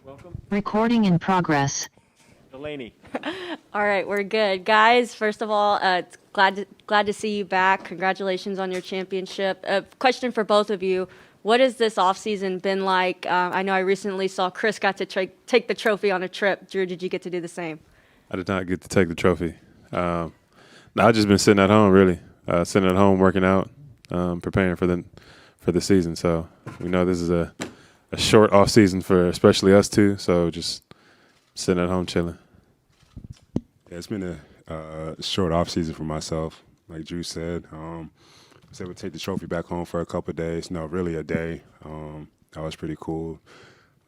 Welcome. Recording in progress. Delaney. All right, we're good. Guys, first of all, it's glad to see you back. Congratulations on your championship. Question for both of you. What has this offseason been like? I know I recently saw Khris got to take the trophy on a trip. Jrue, did you get to do the same? I did not get to take the trophy. No, I've just been sitting at home, really. Sitting at home, working out, preparing for the season. So we know this is a short off season for especially us two. So just sitting at home chilling. Yeah, it's been a short off season for myself. Like Jrue said, I was able to take the trophy back home for a couple of days. No, really a day. That was pretty cool.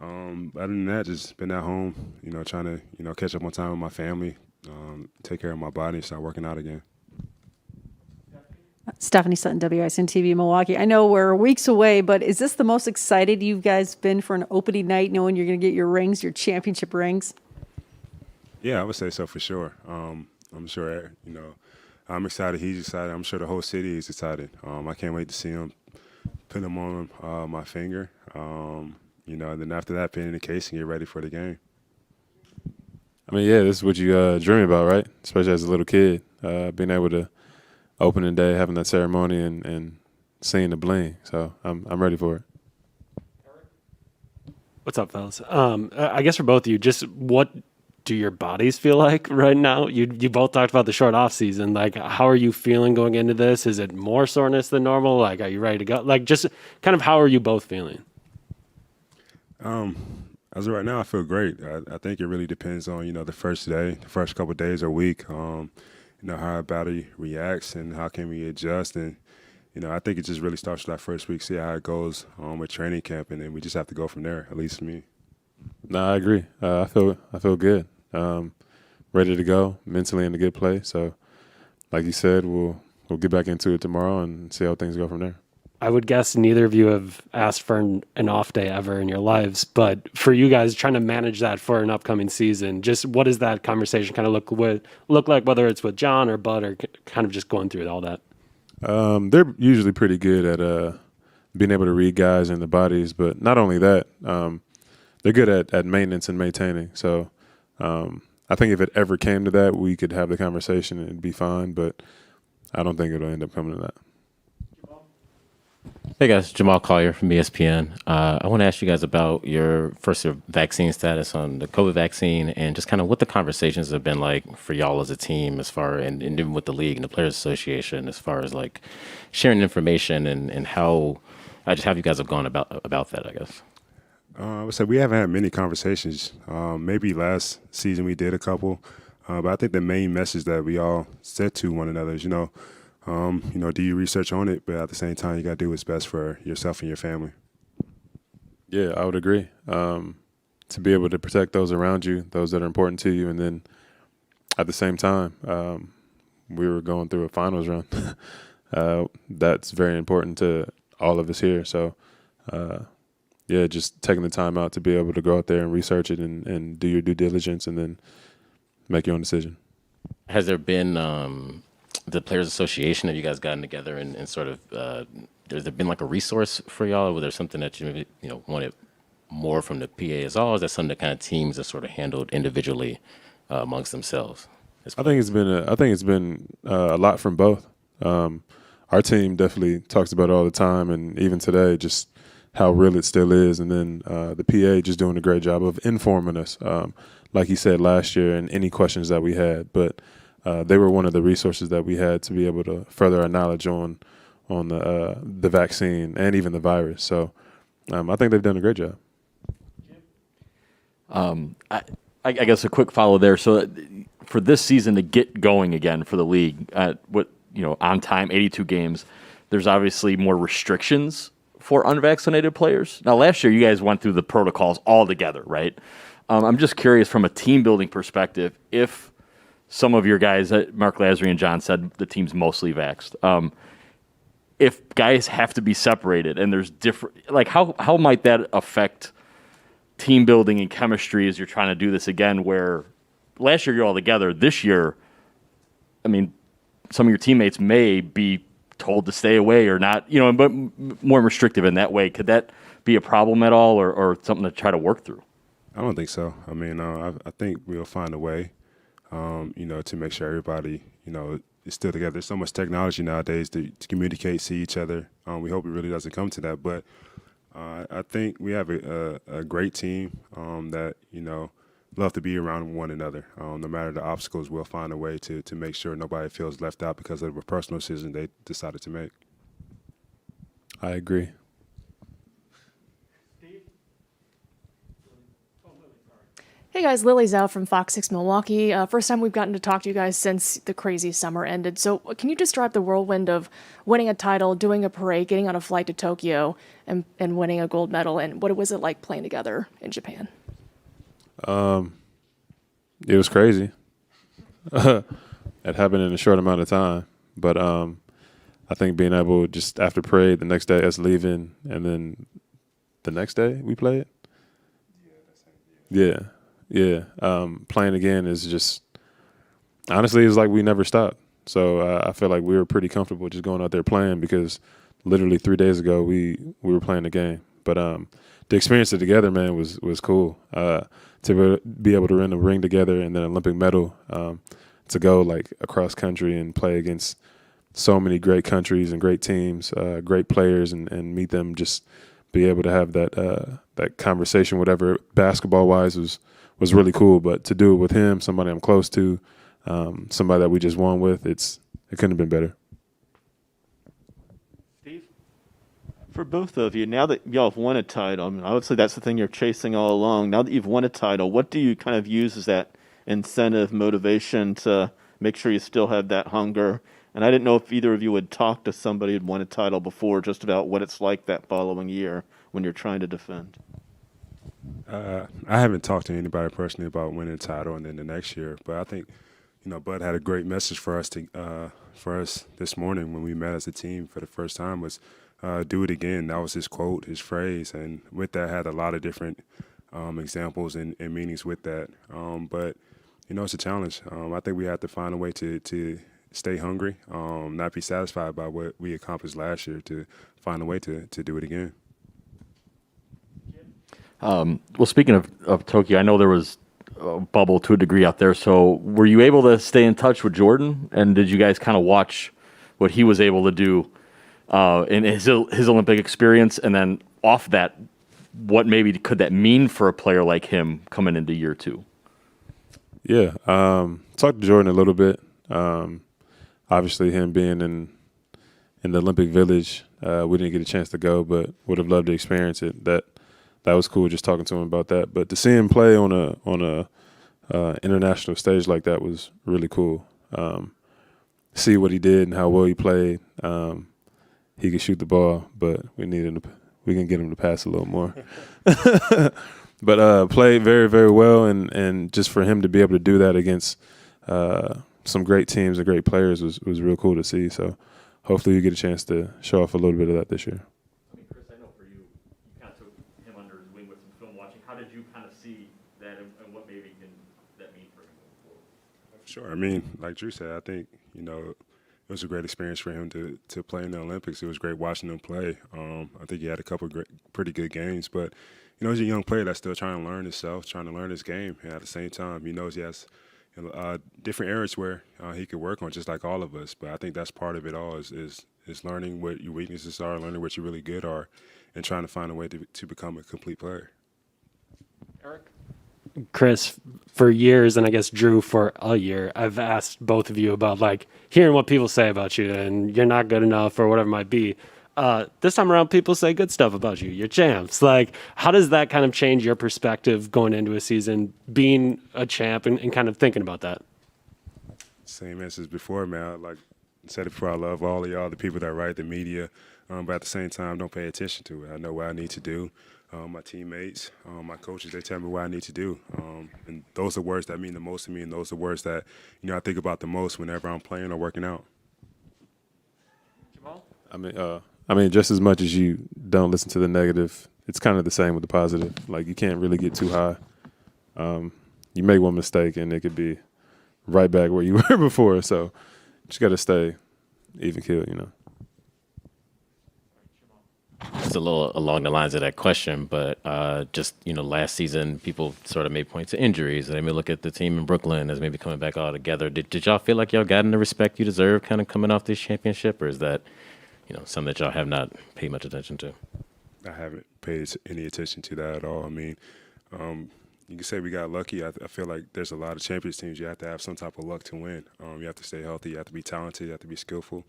Other than that, just been at home, trying to, catch up on time with my family, take care of my body, and start working out again. Stephanie Sutton, WISN TV, Milwaukee. I know we're weeks away, but is this the most excited you guys been for an opening night, knowing you're going to get your rings, your championship rings? Yeah, I would say so for sure. I'm sure, I'm excited. He's excited. I'm sure the whole city is excited. I can't wait to see him put them on my finger. And then after that, put it in the case and get ready for the game. I mean, yeah, this is what you dream about, right? Especially as a little kid, being able to opening day, having that ceremony, and seeing the bling. So I'm ready for it. What's up, fellas? I guess for both of you, just what do your bodies feel like right now? You both talked about the short off season. Like, how are you feeling going into this? Is it more soreness than normal? Like, are you ready to go? Like, just kind of how are you both feeling? As of right now, I feel great. I think it really depends on, the first day, the first couple of days or week, how our body reacts and how can we adjust. And, I think it just really starts with that first week, see how it goes with training camp, and then we just have to go from there, at least for me. No, I agree. I feel good. Ready to go, mentally in a good place. So, like you said, we'll get back into it tomorrow and see how things go from there. I would guess neither of you have asked for an off day ever in your lives, but for you guys trying to manage that for an upcoming season, just what does that conversation kind of look like, whether it's with John or Bud, or kind of just going through all that? They're usually pretty good at being able to read guys and the bodies, but not only that, they're good at maintenance and maintaining. So I think if it ever came to that, we could have the conversation and it'd be fine, but I don't think it'll end up coming to that. Hey guys, Jamal Collier from ESPN. I want to ask you guys about your vaccine status on the COVID vaccine and just kind of what the conversations have been like for y'all as a team as far, and even with the league and the Players Association, as far as like sharing information and how you guys have gone about that, I guess. I would say we haven't had many conversations. Maybe last season we did a couple, but I think the main message that we all said to one another is, do your research on it, but at the same time, you got to do what's best for yourself and your family. Yeah, I would agree. To be able to protect those around you, those that are important to you, and then at the same time, we were going through a finals run. That's very important to all of us here. So, just taking the time out to be able to go out there and research it and do your due diligence and then make your own decision. Has there been the Players Association, have you guys gotten together and sort of, has there been like a resource for y'all, or was there something that you maybe, wanted more from the PA as well? Or is that something that kind of teams are sort of handled individually amongst themselves? I think it's been a lot from both. Our team definitely talks about it all the time, and even today, just how real it still is. And then the PA just doing a great job of informing us, like he said last year, and any questions that we had. But they were one of the resources that we had to be able to further our knowledge on the vaccine and even the virus. So I think they've done a great job. I guess a quick follow there. So for this season to get going again for the league, on time, 82 games, there's obviously more restrictions for unvaccinated players. Now, last year you guys went through the protocols all together, right? I'm just curious from a team building perspective, if some of your guys, Mark Lazary and John said the team's mostly vaxxed. If guys have to be separated and there's different, like how might that affect team building and chemistry as you're trying to do this again, where last year you're all together, this year, I mean, some of your teammates may be told to stay away or not, but more restrictive in that way. Could that be a problem at all or something to try to work through? I don't think so. I mean, I think we'll find a way, to make sure everybody, is still together. There's so much technology nowadays to communicate, see each other. We hope it really doesn't come to that, but I think we have a great team that, love to be around one another. No matter the obstacles, we'll find a way to make sure nobody feels left out because of a personal decision they decided to make. I agree. Hey guys, Lily Zhao from Fox 6 Milwaukee. First time we've gotten to talk to you guys since the crazy summer ended. So can you describe the whirlwind of winning a title, doing a parade, getting on a flight to Tokyo, and winning a gold medal? And what was it like playing together in Japan? It was crazy. It happened in a short amount of time. But I think being able just after parade, the next day us leaving, and then the next day we played. Yeah. Playing again is just, honestly, it's like we never stopped. So I feel like we were pretty comfortable just going out there playing because literally 3 days ago we were playing the game. But the experience of together, man, was cool. To be able to win a ring together and then an Olympic medal, to go like across country and play against so many great countries and great teams, great players, and meet them, just be able to have that conversation, whatever basketball wise was really cool. But to do it with him, somebody I'm close to, somebody that we just won with, it couldn't have been better. For both of you, now that y'all have won a title, I mean, I would say that's the thing you're chasing all along. Now that you've won a title, what do you kind of use as that incentive, motivation to make sure you still have that hunger? And I didn't know if either of you had talked to somebody who'd won a title before, just about what it's like that following year when you're trying to defend. I haven't talked to anybody personally about winning a title and then the next year, but I think, Bud had a great message for us this morning when we met as a team for the first time was do it again. That was his quote, his phrase, and with that had a lot of different examples and meanings with that. But it's a challenge. I think we have to find a way to stay hungry, not be satisfied by what we accomplished last year, to find a way to do it again. Well, speaking of Tokyo, I know there was a bubble to a degree out there. So were you able to stay in touch with Jordan? And did you guys kind of watch what he was able to do in his Olympic experience? And then off that, what maybe could that mean for a player like him coming into year two? Yeah. Talked to Jordan a little bit. Obviously, him being in the Olympic Village, we didn't get a chance to go, but would have loved to experience it. That was cool, just talking to him about that. But to see him play on a international stage like that was really cool. See what he did and how well he played. He could shoot the ball, but we can get him to pass a little more. But played very, very well, and just for him to be able to do that against some great teams and great players was real cool to see. So hopefully you get a chance to show off a little bit of that this year. I mean, Khris, I know for you kind of took him under his wing with some film watching. How did you kind of see that, and what maybe can that mean for him going forward? Sure. I mean, like Jrue said, I think, it was a great experience for him to play in the Olympics. It was great watching him play. I think he had a couple of pretty good games, but he's a young player that's still trying to learn himself, trying to learn his game. And at the same time, he knows he has different areas where he could work on, just like all of us. But I think that's part of it all is learning what your weaknesses are, learning what you're really good are, and trying to find a way to become a complete player. Eric? Khris, for years, and I guess Jrue for a year, I've asked both of you about like hearing what people say about you and you're not good enough or whatever it might be. This time around, people say good stuff about you. You're champs. Like, how does that kind of change your perspective going into a season, being a champ and kind of thinking about that? Same answers before, man. Like I said it before, I love all of y'all, the people that write, the media, but at the same time, don't pay attention to it. I know what I need to do. My teammates, my coaches, they tell me what I need to do. And those are words that mean the most to me, and those are words that, I think about the most whenever I'm playing or working out. Jamal? I mean, just as much as you don't listen to the negative, it's kind of the same with the positive. Like, you can't really get too high. You make one mistake, and it could be right back where you were before. So, just got to stay even keeled, a little along the lines of that question, but just, last season, people sort of made points to injuries. They may look at the team in Brooklyn as maybe coming back all together. Did y'all feel like y'all gotten the respect you deserve kind of coming off this championship, or is that, something that y'all have not paid much attention to? I haven't paid any attention to that at all. I mean, you can say we got lucky. I feel like there's a lot of Champions teams. You have to have some type of luck to win. You have to stay healthy. You have to be talented. You have to be skillful.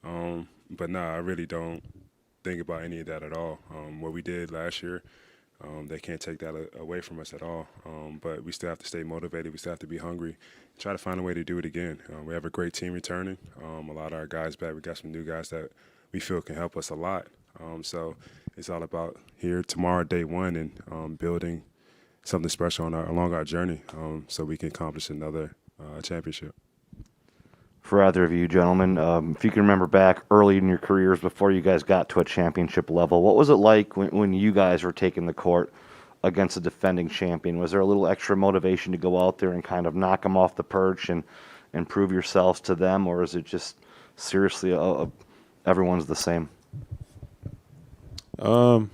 But no, I really don't think about any of that at all. What we did last year, they can't take that away from us at all. But we still have to stay motivated. We still have to be hungry. Try to find a way to do it again. We have a great team returning. A lot of our guys back. We got some new guys that we feel can help us a lot. So it's all about here tomorrow, day one, and building something special along our journey so we can accomplish another championship. For either of you gentlemen, if you can remember back early in your careers before you guys got to a championship level, what was it like when you guys were taking the court against a defending champion? Was there a little extra motivation to go out there and kind of knock them off the perch and prove yourselves to them, or is it just seriously everyone's the same? I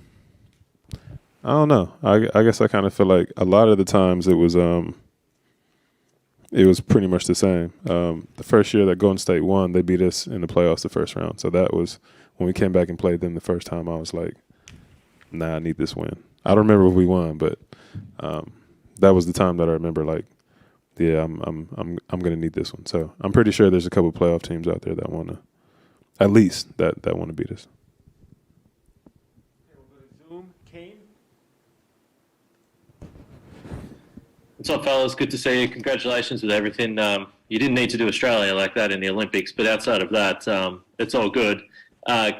don't know. I guess I kind of feel like a lot of the times it was pretty much the same. The first year that Golden State won, they beat us in the playoffs the first round. So that was when we came back and played them the first time. I was like, nah, I need this win. I don't remember if we won, but that was the time that I remember. Like, yeah, I'm gonna need this one. So I'm pretty sure there's a couple of playoff teams out there that want to, at least that want to beat us. What's up, fellas? Good to see you. Congratulations with everything. You didn't need to do Australia like that in the Olympics, but outside of that, it's all good.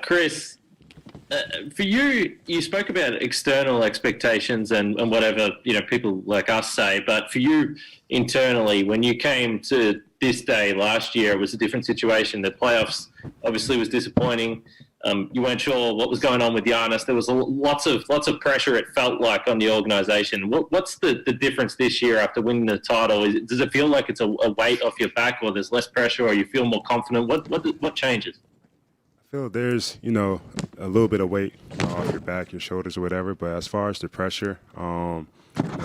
Khris, for you, you spoke about external expectations and whatever people like us say, but for you internally, when you came to this day last year, it was a different situation. The playoffs obviously was disappointing. You weren't sure what was going on with Giannis. There was lots of pressure, it felt like, on the organization. What's the difference this year after winning the title? Does it feel like it's a weight off your back, or there's less pressure, or you feel more confident? What changes? I feel there's, a little bit of weight off your back, your shoulders or whatever. But as far as the pressure,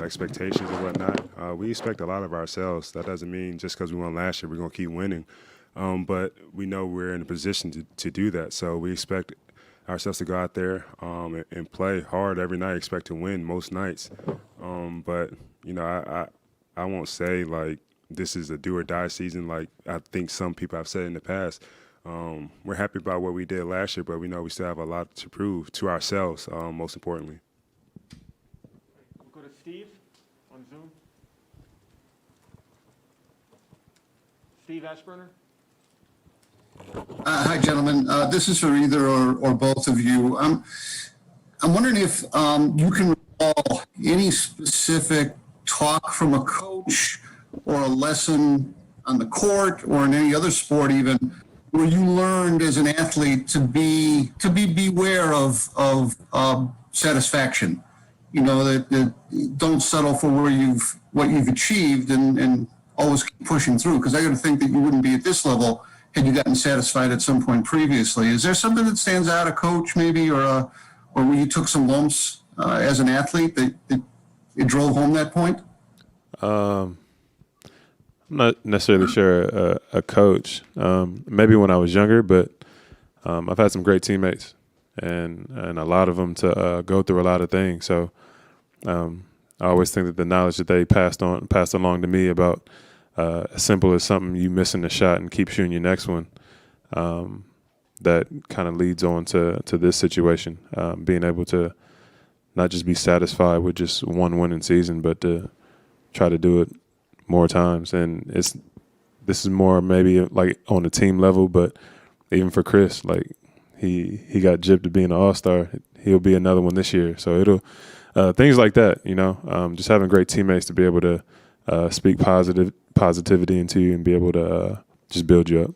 expectations and whatnot, we expect a lot of ourselves. That doesn't mean just because we won last year, we're going to keep winning. But we know we're in a position to do that. So we expect ourselves to go out there and play hard every night, expect to win most nights. But, I won't say, like, this is a do-or-die season like I think some people have said in the past. We're happy about what we did last year, but we know we still have a lot to prove to ourselves, most importantly. We'll go to Steve on Zoom. Steve Ashburner. Hi, gentlemen. This is for either or both of you. I'm wondering if you can recall any specific talk from a coach or a lesson on the court or in any other sport even where you learned as an athlete to beware of satisfaction. That don't settle for what you've achieved and always keep pushing through. Because I got to think that you wouldn't be at this level had you gotten satisfied at some point previously. Is there something that stands out, a coach maybe, or where you took some lumps as an athlete that it drove home that point? I'm not necessarily sure a coach. Maybe when I was younger, but I've had some great teammates and a lot of them to go through a lot of things. So I always think that the knowledge that they passed along to me about as simple as something you missing a shot and keep shooting your next one, that kind of leads on to this situation, being able to not just be satisfied with just one winning season, but to try to do it more times. And this is more maybe like on a team level, but even for Khris, like he got gypped to being an all-star. He'll be another one this year. So it'll things like that, just having great teammates to be able to speak positivity into you and be able to just build you up.